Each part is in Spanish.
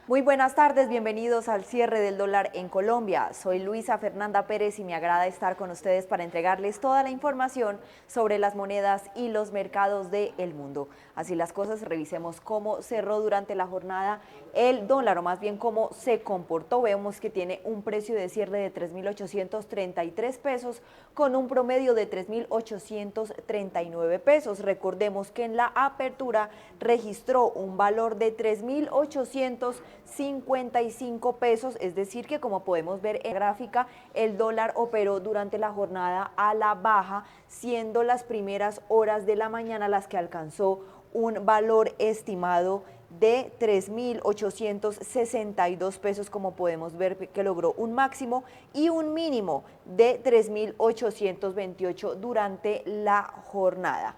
Muy buenas tardes, bienvenidos al cierre del dólar en Colombia. Soy Luisa Fernanda Pérez y me agrada estar con ustedes para entregarles toda la información sobre las monedas y los mercados del mundo. Así las cosas, revisemos cómo cerró durante la jornada el dólar, o más bien cómo se comportó. Vemos que tiene un precio de cierre de 3.833 pesos con un promedio de 3.839 pesos. Recordemos que en la apertura registró un valor de 3.855 pesos, es decir que, como podemos ver en la gráfica, el dólar operó durante la jornada a la baja, siendo las primeras horas de la mañana las que alcanzó un valor estimado de 3.862 pesos, como podemos ver que logró un máximo y un mínimo de 3.828 durante la jornada.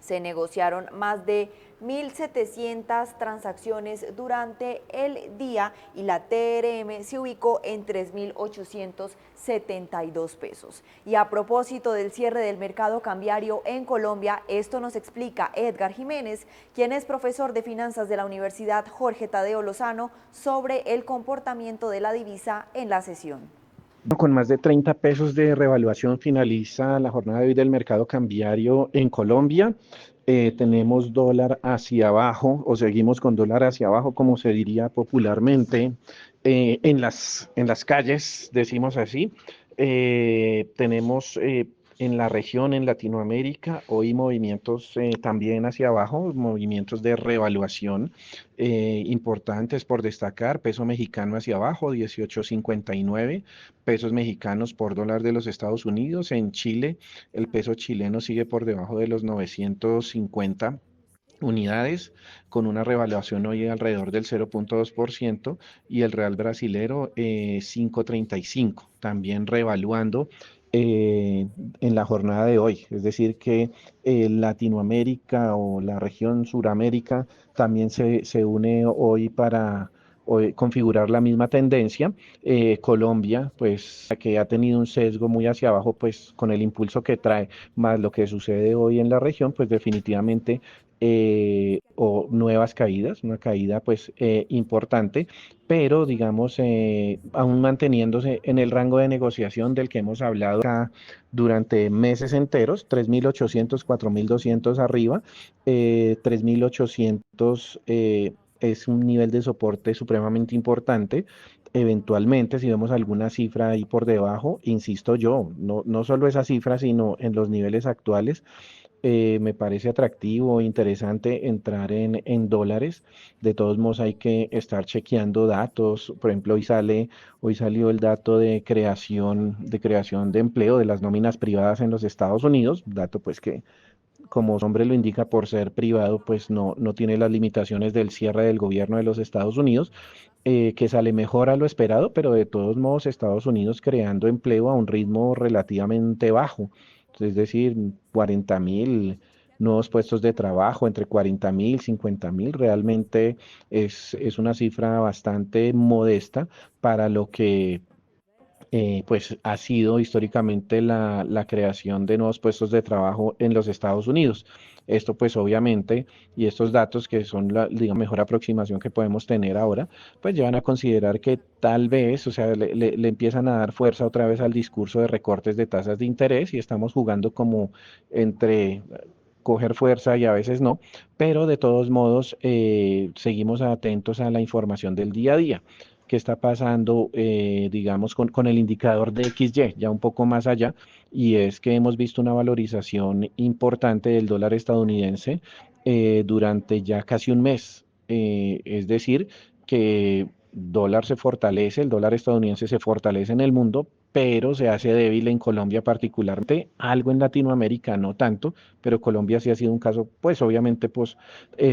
Se negociaron más de 1.700 transacciones durante el día y la TRM se ubicó en 3.872 pesos. Y a propósito del cierre del mercado cambiario en Colombia, esto nos explica Edgar Jiménez, quien es profesor de finanzas de la Universidad Jorge Tadeo Lozano, sobre el comportamiento de la divisa en la sesión. Con más de 30 pesos de revaluación finaliza la jornada de hoy del mercado cambiario en Colombia. Tenemos dólar hacia abajo o seguimos con dólar hacia abajo, como se diría popularmente en las calles, decimos así. Tenemos en la región, en Latinoamérica, hoy movimientos también hacia abajo, movimientos de revaluación importantes por destacar. Peso mexicano hacia abajo, 18.59 pesos mexicanos por dólar de los Estados Unidos. En Chile, el peso chileno sigue por debajo de los 950 unidades, con una revaluación hoy alrededor del 0.2%, y el real brasilero 5.35, también revaluando en la jornada de hoy. Es decir, que Latinoamérica o la región Suramérica también se une hoy para configurar la misma tendencia. Colombia, pues, que ha tenido un sesgo muy hacia abajo, pues con el impulso que trae, más lo que sucede hoy en la región, pues definitivamente o nuevas caídas, una caída pues importante, pero digamos aún manteniéndose en el rango de negociación del que hemos hablado acá durante meses enteros. 3.800, 4.200 arriba, 3.800 es un nivel de soporte supremamente importante. Eventualmente, si vemos alguna cifra ahí por debajo, insisto yo, no solo esa cifra, sino en los niveles actuales, me parece atractivo, interesante entrar en dólares. De todos modos, hay que estar chequeando datos. Por ejemplo, hoy salió el dato de creación de empleo de las nóminas privadas en los Estados Unidos, dato pues que, como su nombre lo indica, por ser privado, pues no tiene las limitaciones del cierre del gobierno de los Estados Unidos, que sale mejor a lo esperado, pero de todos modos Estados Unidos creando empleo a un ritmo relativamente bajo. Es decir, 40.000 nuevos puestos de trabajo, entre 40.000, 50.000, realmente es una cifra bastante modesta para lo que pues ha sido históricamente la creación de nuevos puestos de trabajo en los Estados Unidos. Esto pues obviamente, y estos datos que son la, digamos, mejor aproximación que podemos tener ahora, pues llevan a considerar que tal vez, o sea, le empiezan a dar fuerza otra vez al discurso de recortes de tasas de interés, y estamos jugando como entre coger fuerza y a veces no, pero de todos modos seguimos atentos a la información del día a día. ¿Qué está pasando, digamos, con el indicador de XY, ya un poco más allá? Y es que hemos visto una valorización importante del dólar estadounidense durante ya casi un mes. Es decir, que dólar se fortalece, el dólar estadounidense se fortalece en el mundo, pero se hace débil en Colombia particularmente, algo en Latinoamérica no tanto, pero Colombia sí ha sido un caso, pues obviamente, pues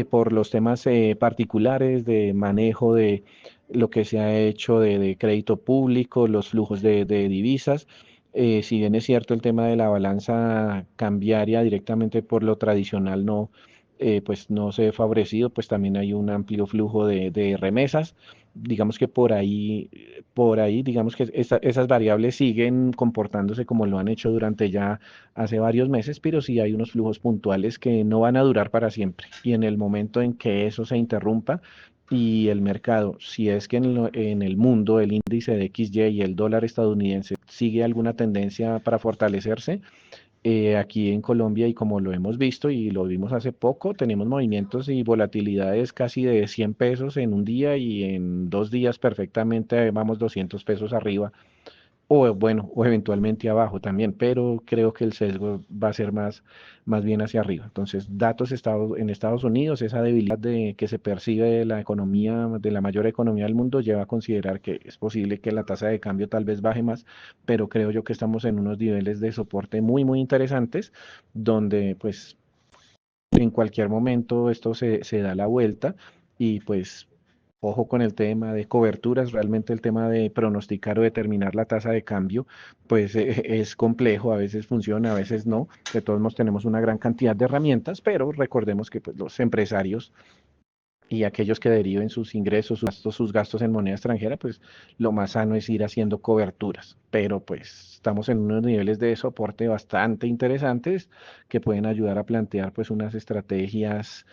por los temas particulares de manejo de lo que se ha hecho de crédito público, los flujos de divisas. Si bien es cierto el tema de la balanza cambiaria directamente por lo tradicional pues no se ve favorecido, pues también hay un amplio flujo de remesas. Digamos que por ahí, digamos que esas variables siguen comportándose como lo han hecho durante ya hace varios meses, pero sí hay unos flujos puntuales que no van a durar para siempre. Y en el momento en que eso se interrumpa, y el mercado, si es que en el mundo el índice de XY y el dólar estadounidense sigue alguna tendencia para fortalecerse, aquí en Colombia, y como lo hemos visto y lo vimos hace poco, tenemos movimientos y volatilidades casi de 100 pesos en un día, y en 2 días perfectamente vamos 200 pesos arriba, o bueno, o eventualmente abajo también, pero creo que el sesgo va a ser más bien hacia arriba. Entonces, en Estados Unidos, esa debilidad que se percibe de la economía, de la mayor economía del mundo, lleva a considerar que es posible que la tasa de cambio tal vez baje más, pero creo yo que estamos en unos niveles de soporte muy interesantes, donde pues en cualquier momento esto se da la vuelta, y pues ojo con el tema de coberturas. Realmente el tema de pronosticar o determinar la tasa de cambio pues es complejo, a veces funciona, a veces no. De todos modos tenemos una gran cantidad de herramientas, pero recordemos que pues, los empresarios y aquellos que deriven sus ingresos, sus gastos en moneda extranjera, pues lo más sano es ir haciendo coberturas. Pero pues estamos en unos niveles de soporte bastante interesantes que pueden ayudar a plantear pues unas estrategias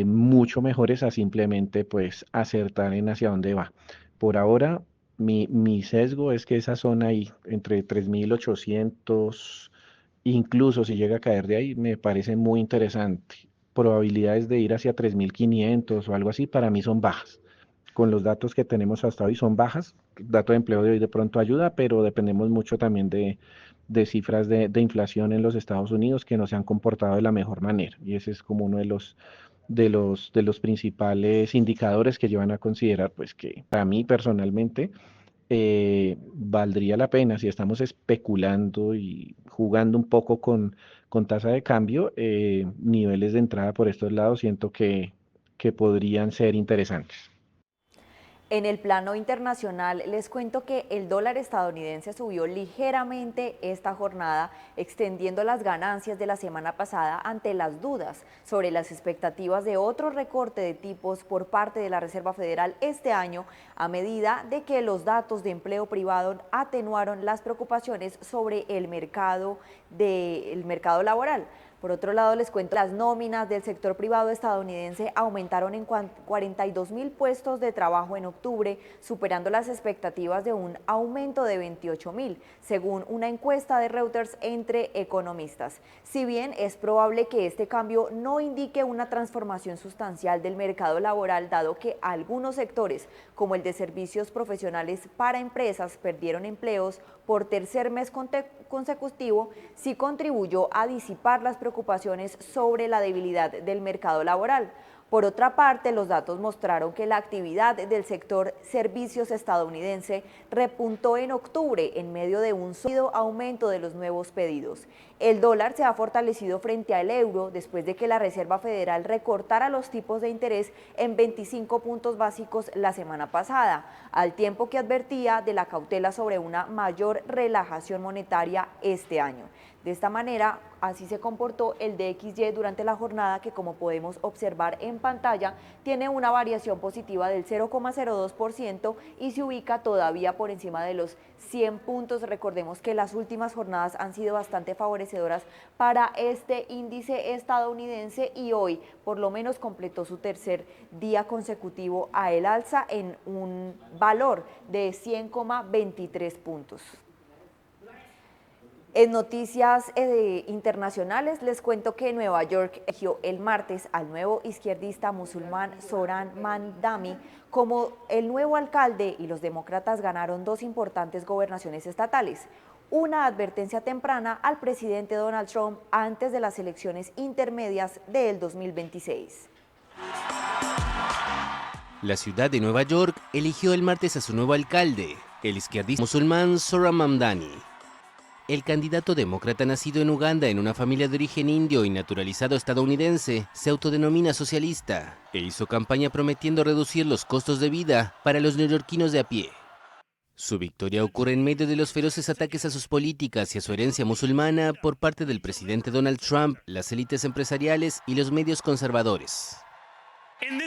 mucho mejores a simplemente pues acertar en hacia dónde va. Por ahora, mi sesgo es que esa zona ahí entre 3.800, incluso si llega a caer de ahí, me parece muy interesante. Probabilidades de ir hacia 3.500 o algo así, para mí son bajas. Con los datos que tenemos hasta hoy son bajas. El dato de empleo de hoy de pronto ayuda, pero dependemos mucho también de cifras de inflación en los Estados Unidos, que no se han comportado de la mejor manera. Y ese es como uno de los principales indicadores que llevan a considerar, pues que para mí personalmente valdría la pena, si estamos especulando y jugando un poco con tasa de cambio, niveles de entrada por estos lados siento que podrían ser interesantes. En el plano internacional, les cuento que el dólar estadounidense subió ligeramente esta jornada, extendiendo las ganancias de la semana pasada ante las dudas sobre las expectativas de otro recorte de tipos por parte de la Reserva Federal este año, a medida de que los datos de empleo privado atenuaron las preocupaciones sobre el mercado laboral. Por otro lado, les cuento, las nóminas del sector privado estadounidense aumentaron en 42.000 puestos de trabajo en octubre, superando las expectativas de un aumento de 28.000, según una encuesta de Reuters entre economistas. Si bien es probable que este cambio no indique una transformación sustancial del mercado laboral, dado que algunos sectores, como el de servicios profesionales para empresas, perdieron empleos por tercer mes consecutivo, sí contribuyó a disipar las preocupaciones sobre la debilidad del mercado laboral. Por otra parte, los datos mostraron que la actividad del sector servicios estadounidense repuntó en octubre en medio de un sólido aumento de los nuevos pedidos. El dólar se ha fortalecido frente al euro después de que la Reserva Federal recortara los tipos de interés en 25 puntos básicos la semana pasada, al tiempo que advertía de la cautela sobre una mayor relajación monetaria este año. De esta manera, así se comportó el DXY durante la jornada, que, como podemos observar en pantalla, tiene una variación positiva del 0,02% y se ubica todavía por encima de los 100 puntos. Recordemos que las últimas jornadas han sido bastante favorecedoras para este índice estadounidense, y hoy por lo menos completó su tercer día consecutivo a el alza en un valor de 100,23 puntos. En noticias internacionales, les cuento que Nueva York eligió el martes al nuevo izquierdista musulmán Zohran Mamdani como el nuevo alcalde, y los demócratas ganaron 2 importantes gobernaciones estatales. Una advertencia temprana al presidente Donald Trump antes de las elecciones intermedias del 2026. La ciudad de Nueva York eligió el martes a su nuevo alcalde, el izquierdista musulmán Zohran Mamdani. El candidato demócrata, nacido en Uganda en una familia de origen indio y naturalizado estadounidense, se autodenomina socialista e hizo campaña prometiendo reducir los costos de vida para los neoyorquinos de a pie. Su victoria ocurre en medio de los feroces ataques a sus políticas y a su herencia musulmana por parte del presidente Donald Trump, las élites empresariales y los medios conservadores. En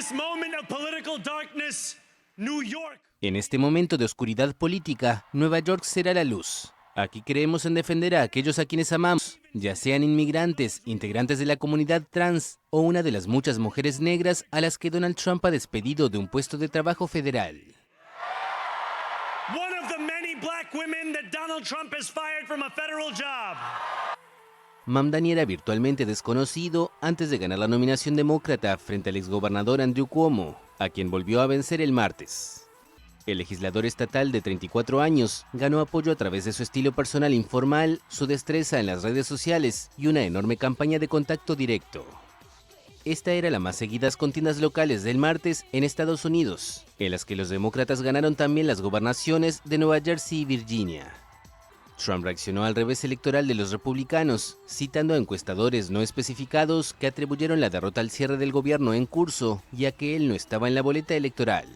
este momento de oscuridad política, Nueva York será la luz. Aquí creemos en defender a aquellos a quienes amamos, ya sean inmigrantes, integrantes de la comunidad trans o una de las muchas mujeres negras a las que Donald Trump ha despedido de un puesto de trabajo federal. One of the many black women that Donald Trump has fired from a federal job. Mamdani era virtualmente desconocido antes de ganar la nominación demócrata frente al exgobernador Andrew Cuomo, a quien volvió a vencer el martes. El legislador estatal de 34 años ganó apoyo a través de su estilo personal informal, su destreza en las redes sociales y una enorme campaña de contacto directo. Esta era la más seguidas contiendas locales del martes en Estados Unidos, en las que los demócratas ganaron también las gobernaciones de Nueva Jersey y Virginia. Trump reaccionó al revés electoral de los republicanos, citando a encuestadores no especificados que atribuyeron la derrota al cierre del gobierno en curso, ya que él no estaba en la boleta electoral.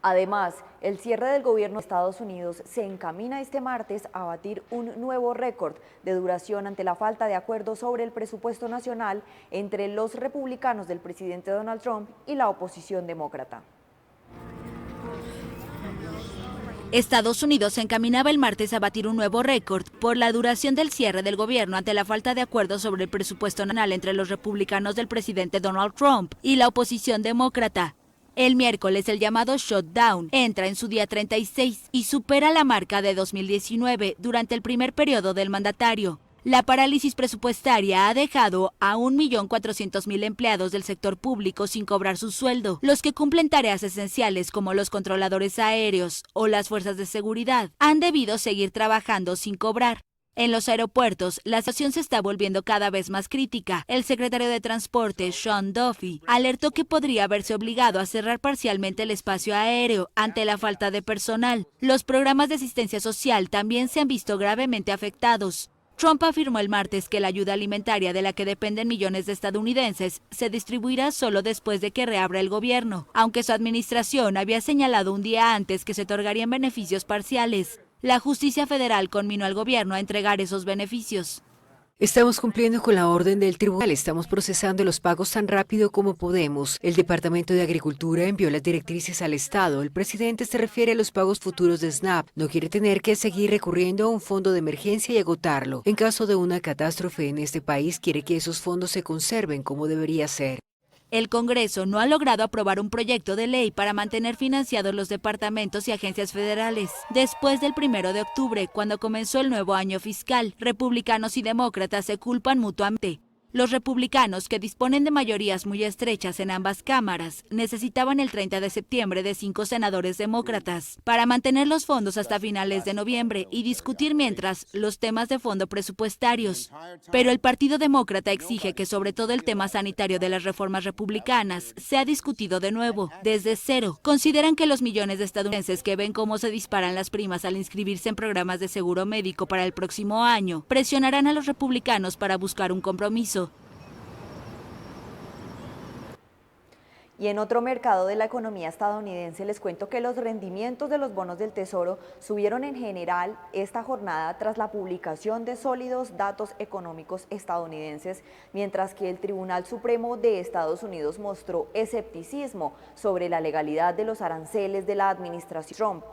Además, el cierre del gobierno de Estados Unidos se encamina este martes a batir un nuevo récord de duración ante la falta de acuerdo sobre el presupuesto nacional entre los republicanos del presidente Donald Trump y la oposición demócrata. Estados Unidos se encaminaba el martes a batir un nuevo récord por la duración del cierre del gobierno ante la falta de acuerdo sobre el presupuesto nacional entre los republicanos del presidente Donald Trump y la oposición demócrata. El miércoles el llamado shutdown entra en su día 36 y supera la marca de 2019 durante el primer periodo del mandatario. La parálisis presupuestaria ha dejado a 1.400.000 empleados del sector público sin cobrar su sueldo. Los que cumplen tareas esenciales como los controladores aéreos o las fuerzas de seguridad han debido seguir trabajando sin cobrar. En los aeropuertos, la situación se está volviendo cada vez más crítica. El secretario de Transporte, Sean Duffy, alertó que podría verse obligado a cerrar parcialmente el espacio aéreo ante la falta de personal. Los programas de asistencia social también se han visto gravemente afectados. Trump afirmó el martes que la ayuda alimentaria de la que dependen millones de estadounidenses se distribuirá solo después de que reabra el gobierno, aunque su administración había señalado un día antes que se otorgarían beneficios parciales. La justicia federal conminó al gobierno a entregar esos beneficios. Estamos cumpliendo con la orden del tribunal, estamos procesando los pagos tan rápido como podemos. El Departamento de Agricultura envió las directrices al Estado. El presidente se refiere a los pagos futuros de SNAP. No quiere tener que seguir recurriendo a un fondo de emergencia y agotarlo. En caso de una catástrofe en este país, quiere que esos fondos se conserven como debería ser. El Congreso no ha logrado aprobar un proyecto de ley para mantener financiados los departamentos y agencias federales. Después del 1 de octubre, cuando comenzó el nuevo año fiscal, republicanos y demócratas se culpan mutuamente. Los republicanos, que disponen de mayorías muy estrechas en ambas cámaras, necesitaban el 30 de septiembre de 5 senadores demócratas para mantener los fondos hasta finales de noviembre y discutir mientras los temas de fondo presupuestarios. Pero el Partido Demócrata exige que sobre todo el tema sanitario de las reformas republicanas sea discutido de nuevo, desde cero. Consideran que los millones de estadounidenses que ven cómo se disparan las primas al inscribirse en programas de seguro médico para el próximo año presionarán a los republicanos para buscar un compromiso. Y en otro mercado de la economía estadounidense les cuento que los rendimientos de los bonos del Tesoro subieron en general esta jornada tras la publicación de sólidos datos económicos estadounidenses, mientras que el Tribunal Supremo de Estados Unidos mostró escepticismo sobre la legalidad de los aranceles de la administración Trump.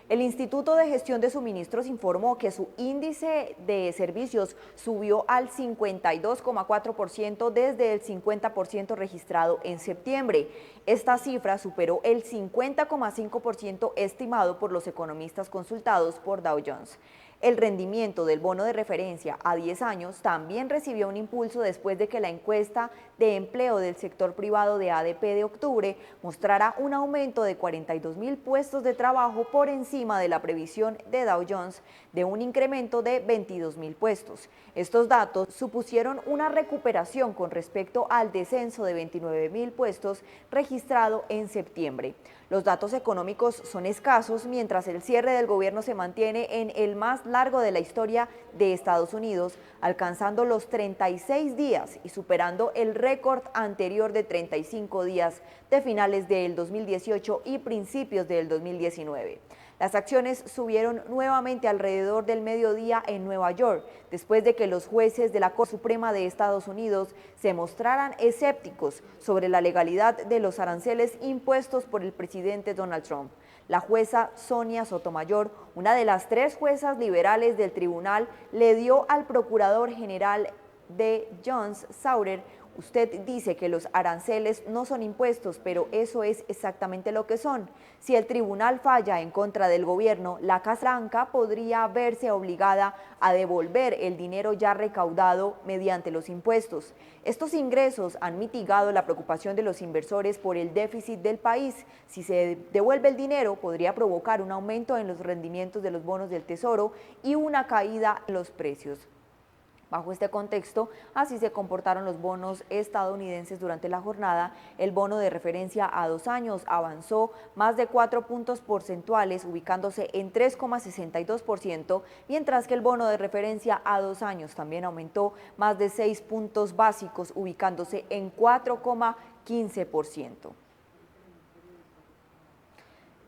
El Instituto de Gestión de Suministros informó que su índice de servicios subió al 52,4% desde el 50% registrado en septiembre. Esta cifra superó el 50,5% estimado por los economistas consultados por Dow Jones. El rendimiento del bono de referencia a 10 años también recibió un impulso después de que la encuesta de empleo del sector privado de ADP de octubre mostrara un aumento de 42.000 puestos de trabajo por encima de la previsión de Dow Jones de un incremento de 22.000 puestos. Estos datos supusieron una recuperación con respecto al descenso de 29.000 puestos registrado en septiembre. Los datos económicos son escasos mientras el cierre del gobierno se mantiene en el más largo de la historia de Estados Unidos, alcanzando los 36 días y superando el récord anterior de 35 días de finales del 2018 y principios del 2019. Las acciones subieron nuevamente alrededor del mediodía en Nueva York, después de que los jueces de la Corte Suprema de Estados Unidos se mostraran escépticos sobre la legalidad de los aranceles impuestos por el presidente Donald Trump. La jueza Sonia Sotomayor, una de las 3 juezas liberales del tribunal, le dio al procurador general de Jones, Sauter: usted dice que los aranceles no son impuestos, pero eso es exactamente lo que son. Si el tribunal falla en contra del gobierno, la Casa Blanca podría verse obligada a devolver el dinero ya recaudado mediante los impuestos. Estos ingresos han mitigado la preocupación de los inversores por el déficit del país. Si se devuelve el dinero, podría provocar un aumento en los rendimientos de los bonos del Tesoro y una caída en los precios. Bajo este contexto, así se comportaron los bonos estadounidenses durante la jornada. El bono de referencia a 2 años avanzó más de 4 puntos porcentuales, ubicándose en 3,62%, mientras que el bono de referencia a 2 años también aumentó más de 6 puntos básicos, ubicándose en 4,15%.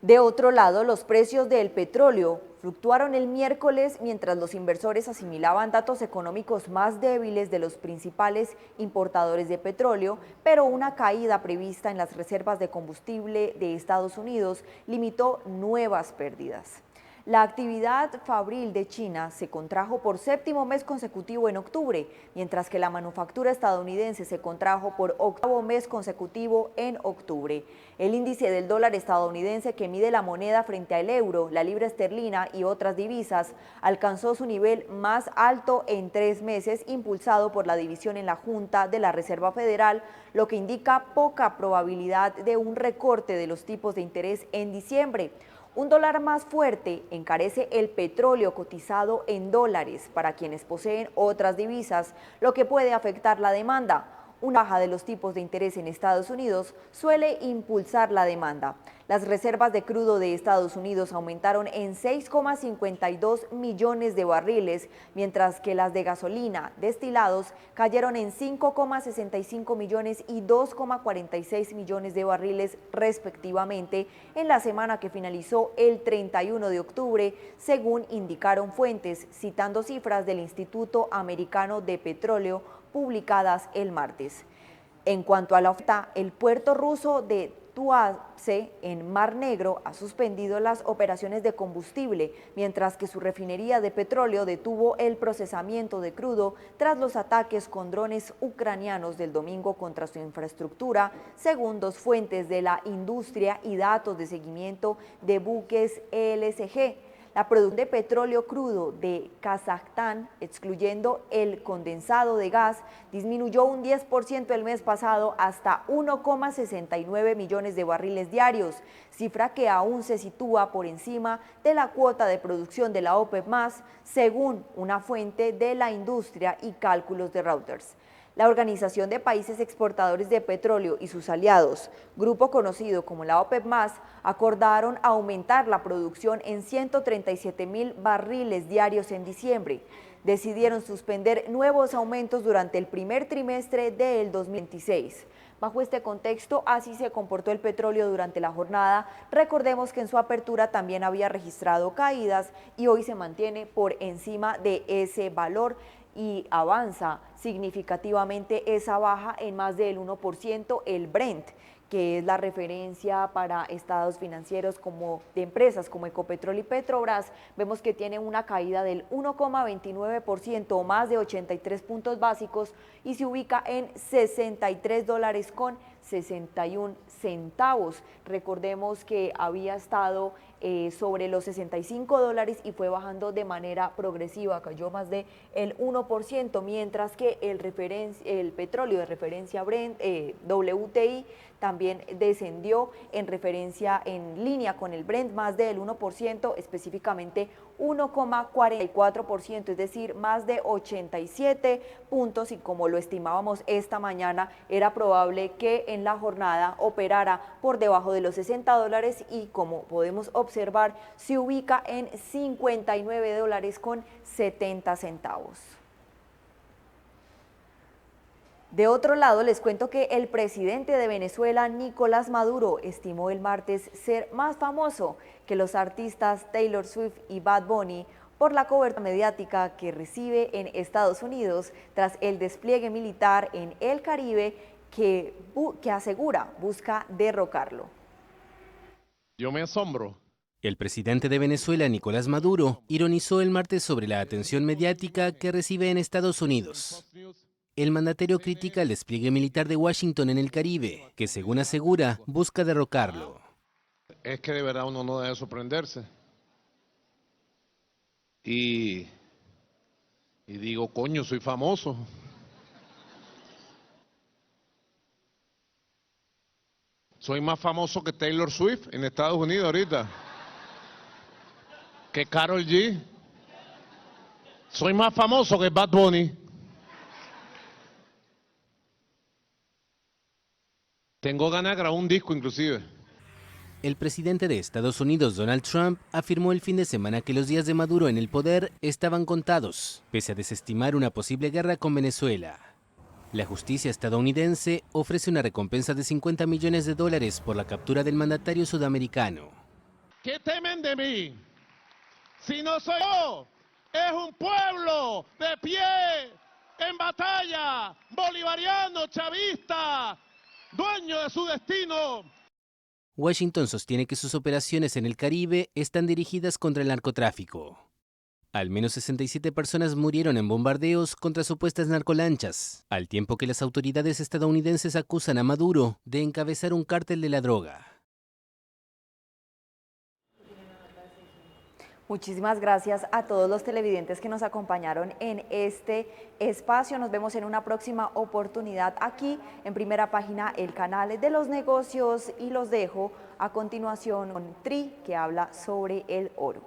De otro lado, los precios del petróleo fluctuaron el miércoles mientras los inversores asimilaban datos económicos más débiles de los principales importadores de petróleo, pero una caída prevista en las reservas de combustible de Estados Unidos limitó nuevas pérdidas. La actividad fabril de China se contrajo por 7º mes consecutivo en octubre, mientras que la manufactura estadounidense se contrajo por 8º mes consecutivo en octubre. El índice del dólar estadounidense, que mide la moneda frente al euro, la libra esterlina y otras divisas, alcanzó su nivel más alto en 3 meses, impulsado por la división en la Junta de la Reserva Federal, lo que indica poca probabilidad de un recorte de los tipos de interés en diciembre. Un dólar más fuerte encarece el petróleo cotizado en dólares para quienes poseen otras divisas, lo que puede afectar la demanda. Una baja de los tipos de interés en Estados Unidos suele impulsar la demanda. Las reservas de crudo de Estados Unidos aumentaron en 6,52 millones de barriles, mientras que las de gasolina destilados cayeron en 5,65 millones y 2,46 millones de barriles respectivamente en la semana que finalizó el 31 de octubre, según indicaron fuentes, citando cifras del Instituto Americano de Petróleo publicadas el martes. En cuanto a la oferta, el puerto ruso de Tuapse, en Mar Negro, ha suspendido las operaciones de combustible, mientras que su refinería de petróleo detuvo el procesamiento de crudo tras los ataques con drones ucranianos del domingo contra su infraestructura, según 2 fuentes de la industria y datos de seguimiento de buques LSG. La producción de petróleo crudo de Kazajstán, excluyendo el condensado de gas, disminuyó un 10% el mes pasado hasta 1,69 millones de barriles diarios, cifra que aún se sitúa por encima de la cuota de producción de la OPEP+, según una fuente de la industria y cálculos de Reuters. La Organización de Países Exportadores de Petróleo y sus aliados, grupo conocido como la OPEP+, acordaron aumentar la producción en 137.000 barriles diarios en diciembre. Decidieron suspender nuevos aumentos durante el primer trimestre del 2026. Bajo este contexto, así se comportó el petróleo durante la jornada. Recordemos que en su apertura también había registrado caídas y hoy se mantiene por encima de ese valor y avanza significativamente esa baja en más del 1%, el Brent, que es la referencia para estados financieros como de empresas como Ecopetrol y Petrobras. Vemos que tiene una caída del 1,29% o más de 83 puntos básicos y se ubica en $63.61. Recordemos que había estado sobre los $65 y fue bajando de manera progresiva, cayó más de el 1%, mientras que el petróleo de referencia Brent, WTI, también descendió en línea con el Brent más del 1%, específicamente 1,44%, es decir, más de 87 puntos, y como lo estimábamos esta mañana, era probable que en la jornada operara por debajo de los $60 y, como podemos observar, se ubica en $59.70. De otro lado, les cuento que el presidente de Venezuela, Nicolás Maduro, estimó el martes ser más famoso que los artistas Taylor Swift y Bad Bunny por la cobertura mediática que recibe en Estados Unidos tras el despliegue militar en el Caribe que asegura busca derrocarlo. Yo me asombro. El presidente de Venezuela, Nicolás Maduro, ironizó el martes sobre la atención mediática que recibe en Estados Unidos. El mandatario critica el despliegue militar de Washington en el Caribe, que según asegura, busca derrocarlo. Es que de verdad uno no debe sorprenderse. Y digo, coño, soy famoso. Soy más famoso que Taylor Swift en Estados Unidos ahorita. Que Karol G. Soy más famoso que Bad Bunny. Tengo ganas de grabar un disco inclusive. El presidente de Estados Unidos, Donald Trump, afirmó el fin de semana que los días de Maduro en el poder estaban contados, pese a desestimar una posible guerra con Venezuela. La justicia estadounidense ofrece una recompensa de $50 millones por la captura del mandatario sudamericano. ¿Qué temen de mí? Si no soy yo, es un pueblo de pie, en batalla, bolivariano, chavista, dueño de su destino. Washington sostiene que sus operaciones en el Caribe están dirigidas contra el narcotráfico. Al menos 67 personas murieron en bombardeos contra supuestas narcolanchas, al tiempo que las autoridades estadounidenses acusan a Maduro de encabezar un cártel de la droga. Muchísimas gracias a todos los televidentes que nos acompañaron en este espacio. Nos vemos en una próxima oportunidad aquí en Primera Página, el canal de los negocios, y los dejo a continuación con Tri, que habla sobre el oro.